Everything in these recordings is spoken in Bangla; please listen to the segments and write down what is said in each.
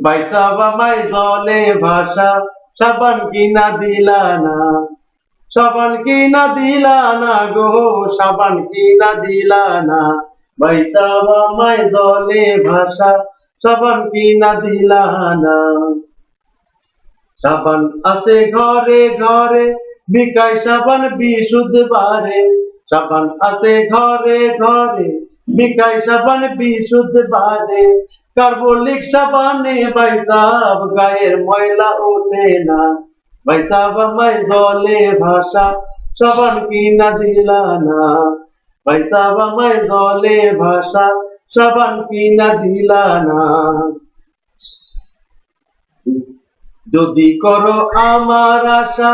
বাইসাবা মাই জলে ভাষা সাবান কিনা দিলা না, সাবান কিনা দিলা না গো, সাবান কিনা দিলা না। বাইসাবা মাই জলে ভাষা সাবান কিনা দিলা না। সাবান আছে ঘরে ঘরে বিকাই সাবান বিশুদ্ধবারে, সাবান আছে ঘরে ঘরে বিকাই সাবান বিশুদ্ধবারে। কার্বলিক সাবানে বাইসাব গায়ের ময়লা ওঠে না। বাইসাব আমায় জলে ভাষা সাবান কিনা দিলা না, বাইসাব আমায় জলে ভাষা সাবান কিনা দিলা না। যদি করো আমার আশা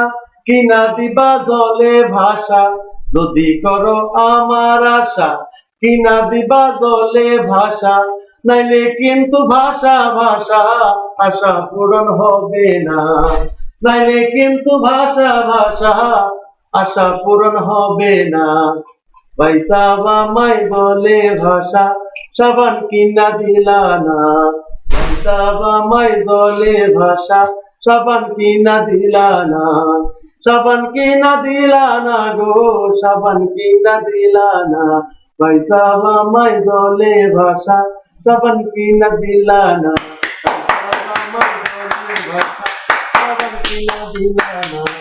কিনা দিবা জলে ভাষা, যদি করো আমার আশা কিনা দিবা জলে ভাষা। নাইলে কিন্তু ভাষা ভাষা আশা পূরণ হবে না, নাইলে কিন্তু ভাষা ভাষা আশা পূরণ হবে না। বাইসাব আমায় জলে ভাষা সাবান কিনা দিলা না, বাইসাব আমায় জলে ভাষা সাবান কিনা দিলা না। সাবান কিনা দিলা না গো, সাবান কিনা দিলা না। বাইসাব আমায় জলে ভাষা সাবান কিনা দিলা না, বাইসাব আমায় জলে ভাষা সাবান কিনা দিলা না।